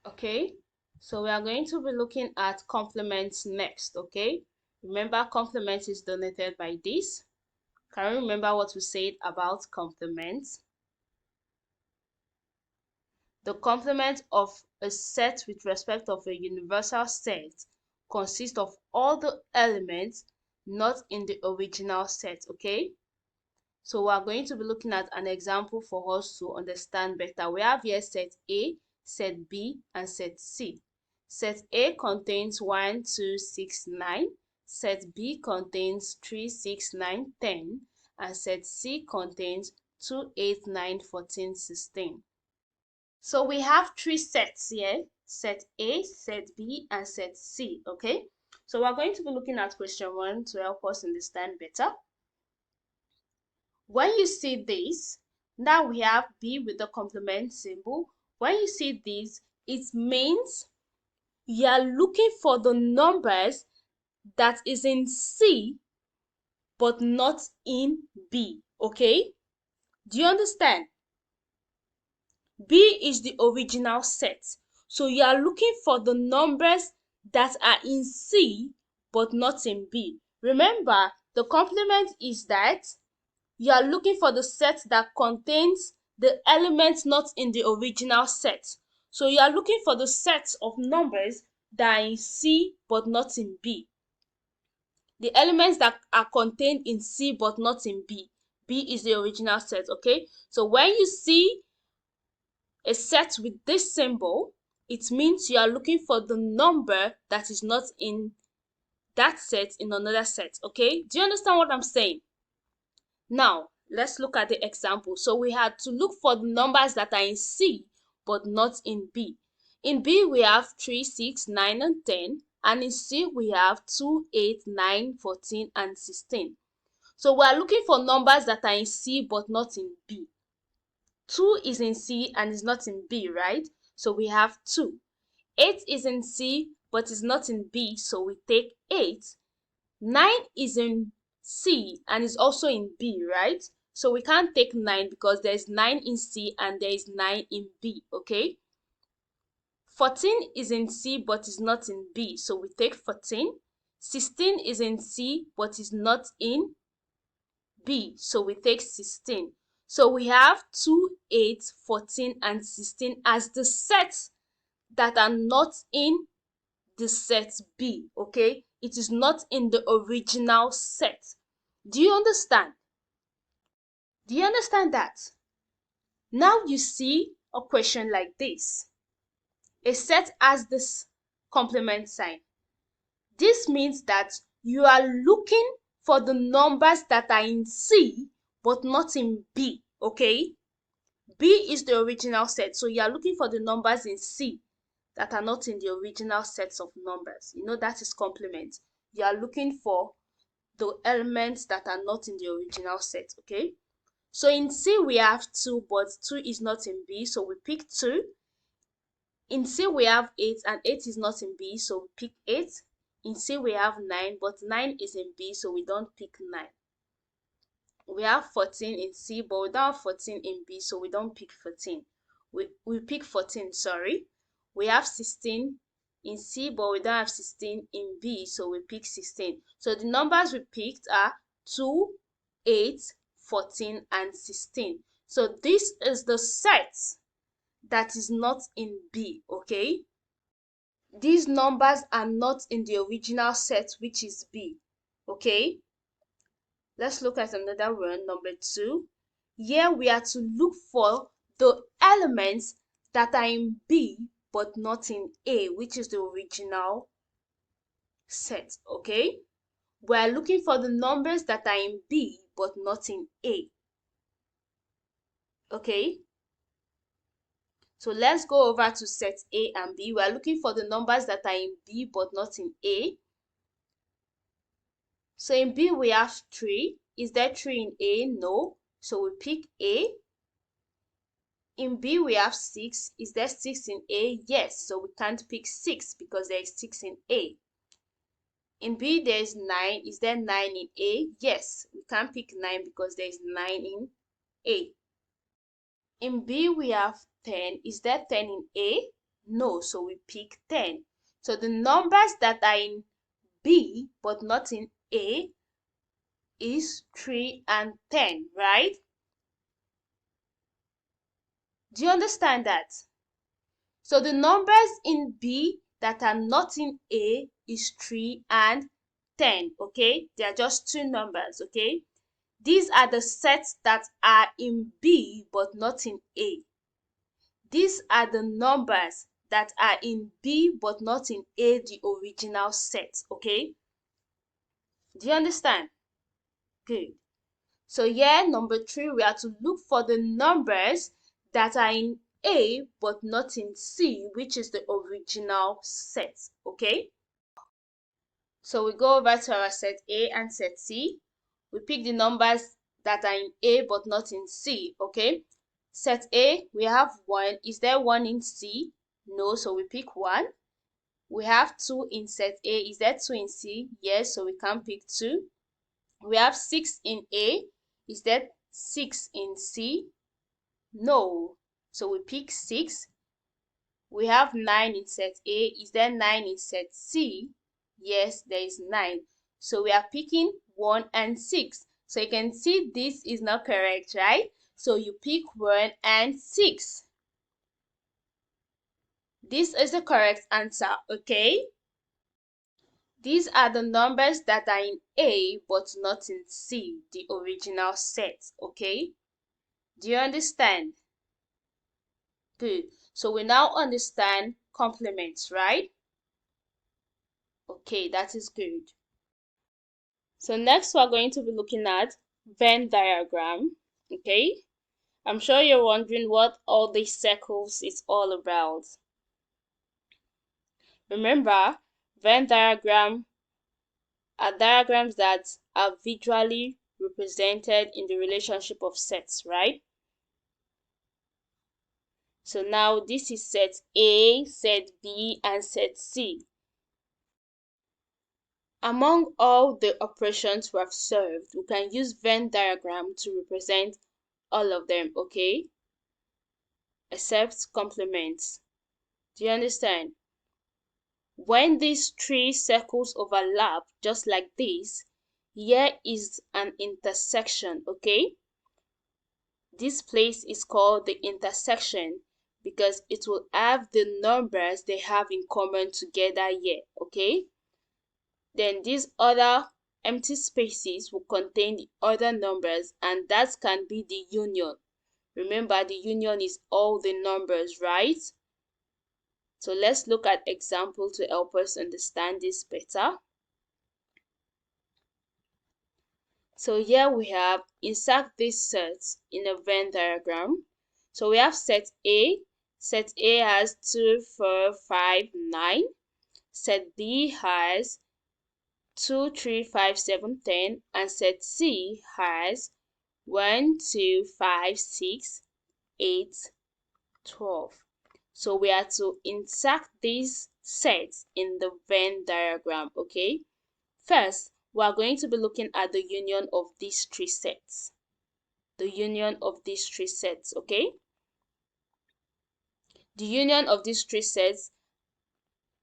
Okay, so we are going to be looking at complements next. Okay, remember complement is denoted by this. Can you remember what we said about complements? The complement of a set with respect of a universal set consists of all the elements not in the original set. Okay, so we are going to be looking at an example for us to understand better. We have here set A, set B, and set C. Set A contains 1, 2, 6, 9. Set B contains 3, 6, 9, 10. And set C contains 2, 8, 9, 14, 16. So we have three sets here, set A, set B, and set C. Okay, so we're going to be looking at question 1 to help us understand better. When you see this, now we have B with the complement symbol. When you see this, it means you are looking for the numbers that is in C but not in B. Okay, do you understand? B is the original set, so you are looking for the numbers that are in C but not in B. Remember, the complement is that you are looking for the set that contains the elements not in the original set. So you are looking for the sets of numbers that are in C but not in B. The elements that are contained in C but not in B. B is the original set, okay? So when you see a set with this symbol, it means you are looking for the number that is not in that set in another set, okay? Do you understand what I'm saying? Now, let's look at the example. So we had to look for the numbers that are in C but not in B. In B, we have 3, 6, 9, and 10. And in C, we have 2, 8, 9, 14, and 16. So we are looking for numbers that are in C but not in B. 2 is in C and is not in B, right? So we have 2. 8 is in C but is not in B, so we take 8. 9 is in C and is also in B, right? So we can't take 9 because there's 9 in C and there is 9 in B, okay? 14 is in C but is not in B, so we take 14. 16 is in C but is not in B, so we take 16. So we have 2, 8, 14, and 16 as the sets that are not in the set B, okay? It is not in the original set. Do you understand? Do you understand that? Now you see a question like this. A set has this complement sign. This means that you are looking for the numbers that are in C but not in B, okay? B is the original set, so you are looking for the numbers in C that are not in the original sets of numbers. You know, that is complement. You are looking for the elements that are not in the original set, okay? So in C we have 2, but 2 is not in B, so we pick 2. In C we have 8 and 8 is not in B, so we pick 8. In C we have 9, but 9 is in B, so we don't pick 9. We have 14 in C, but we don't have 14 in B, so we don't pick 14. We pick 14, sorry. We have 16 in C, but we don't have 16 in B, so we pick 16. So the numbers we picked are 2, 8, 14, and 16. So this is the set that is not in B, okay? These numbers are not in the original set, which is B, okay? Let's look at another one, number 2. Here we are to look for the elements that are in B but not in A, which is the original set, okay? We are looking for the numbers that are in B but not in A, okay? So let's go over to set A and B. We are looking for the numbers that are in B but not in A. So in B we have 3. Is there 3 in A? No. So we pick A. In B we have 6. Is there 6 in A? Yes. So we can't pick 6 because there is 6 in A. In B there is 9. Is there 9 in A? Yes. We can't pick 9 because there is 9 in A. In B we have 10. Is there 10 in A? No, so we pick 10. So the numbers that are in B but not in A is 3 and 10, right? Do you understand that? So the numbers in B that are not in A is 3 and 10, okay? They are just two numbers, okay? These are the sets that are in B but not in A. These are the numbers that are in B but not in A, the original set, okay? Do you understand? Good. So here, number 3, we are to look for the numbers that are in A but not in C, which is the original set, okay? So we go over to our set A and set C. We pick the numbers that are in A but not in C, okay? Set A, we have 1. Is there 1 in C? No, so we pick 1. We have 2 in set A. Is there 2 in C? Yes, so we can pick 2. We have 6 in A. Is there 6 in C? No, so we pick 6. We have 9 in set A. Is there 9 in set C? Yes, there is 9. So we are picking 1 and 6. So you can see this is not correct, right? So you pick 1 and 6. This is the correct answer, okay? These are the numbers that are in A but not in C, the original set, okay? Do you understand? Good. So we now understand complements, right? Okay, that is good. So next we're going to be looking at Venn diagram, okay? I'm sure you're wondering what all these circles is all about. Remember, Venn diagram are diagrams that are visually represented in the relationship of sets, right? So now this is set A, set B, and set C. Among all the operations we have solved, we can use Venn diagram to represent all of them, okay? Except complements. Do you understand? When these three circles overlap, just like this, here is an intersection, okay? This place is called the intersection because it will have the numbers they have in common together here, okay? Then these other empty spaces will contain the other numbers, and that can be the union. Remember, the union is all the numbers, right? So let's look at example to help us understand this better. So here we have insert this set in a Venn diagram. So we have set A. Set A has 2, 4, 5, 9. Set B has 2, 3, 5, 7, 10, and set C has 1, 2, 5, 6, 8, 12. So we are to insert these sets in the Venn diagram, okay? First, we are going to be looking at the union of these three sets. The union of these three sets, okay? The union of these three sets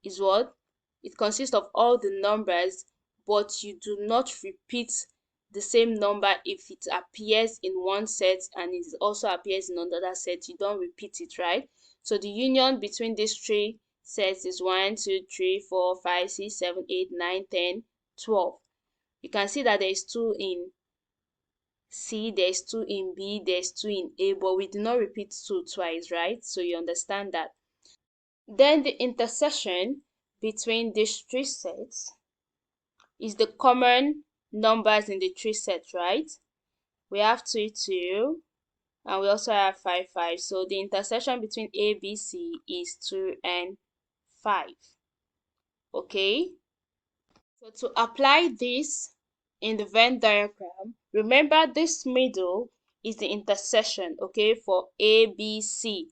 is what? It consists of all the numbers, but you do not repeat the same number if it appears in one set and it also appears in another set. You don't repeat it, right? So the union between these three sets is 1, 2, 3, 4, 5, 6, 7, 8, 9, 10, 12. You can see that there is 2 in C, there's 2 in B, there's 2 in A, but we do not repeat 2 twice, right? So you understand that. Then the intersection between these three sets is the common numbers in the three sets, right? We have 2, 2, and we also have 5, 5. So the intersection between A, B, C is 2 and 5. Okay? So to apply this in the Venn diagram, remember this middle is the intersection, okay, for A, B, C.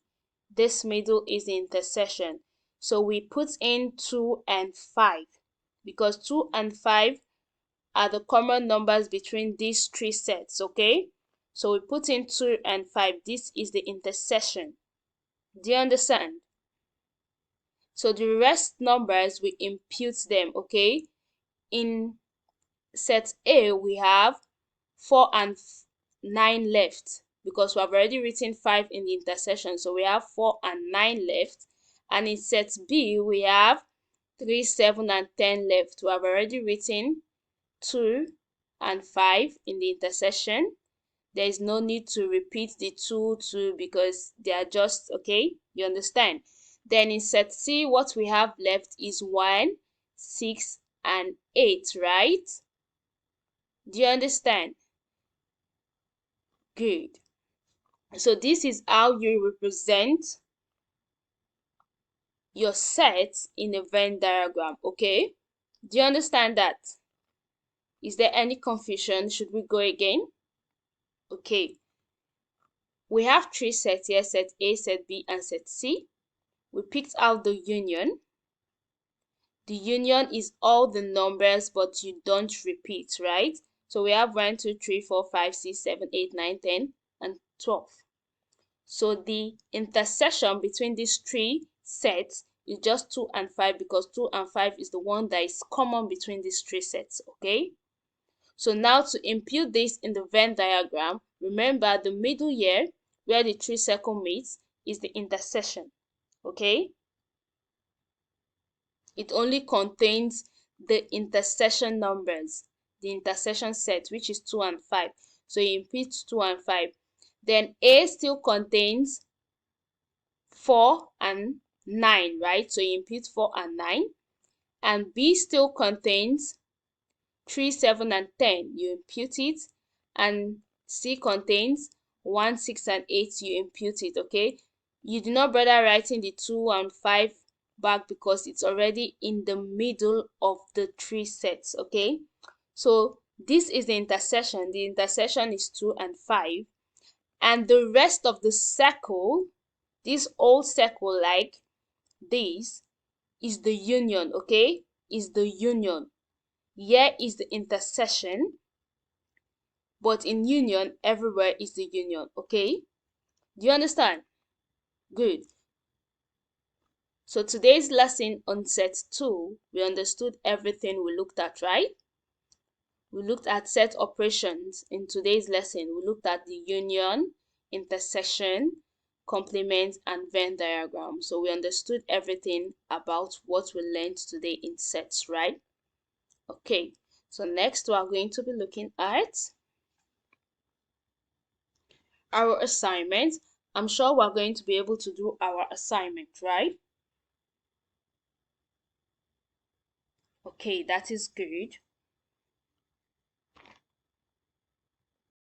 This middle is the intersection. So we put in 2 and 5 because 2 and 5 are the common numbers between these three sets, okay? So we put in 2 and 5. This is the intersection. Do you understand? So the rest numbers, we impute them, okay? In set A, we have 4 and 9 left because we have already written 5 in the intersection. So we have 4 and 9 left. And in set B, we have 3, 7, and 10 left. We have already written 2 and 5 in the intersection. There is no need to repeat the 2 because they are just, okay, you understand. Then in set C, what we have left is 1, 6, and 8, right? Do you understand? Good. So this is how you represent your sets in a Venn diagram, okay? Do you understand that? Is there any confusion? Should we go again? Okay. We have 3 sets here, set A, set B, and set C. We picked out the union. The union is all the numbers, but you don't repeat, right? So we have 1, 2, 3, 4, 5, 6, 7, 8, 9, 10, and 12. So the intersection between these 3 sets is just 2 and 5 because 2 and 5 is the one that is common between these 3 sets, okay? So now to impute this in the Venn diagram, remember the middle here where the 3 circle meets is the intersection, okay? It only contains the intersection numbers, the intersection set, which is 2 and 5. So you impute 2 and 5. Then A still contains 4 and 9, right? So you impute 4 and 9. And B still contains 3, 7, and 10. You impute it. And C contains 1, 6, and 8. You impute it, okay? You do not bother writing the 2 and 5 back because it's already in the middle of the 3 sets, okay? So this is the intersection. The intersection is 2 and 5. And the rest of the circle, this whole circle like this, is the union, okay? Is the union. Here is the intersection, but in union, everywhere is the union, okay? Do you understand? Good. So today's lesson on set 2, we understood everything we looked at, right? We looked at set operations in today's lesson. We looked at the union, intersection, complement, and Venn diagram. So we understood everything about what we learned today in sets, right? Okay, so next we are going to be looking at our assignment. I'm sure we're going to be able to do our assignment, right? Okay, that is good.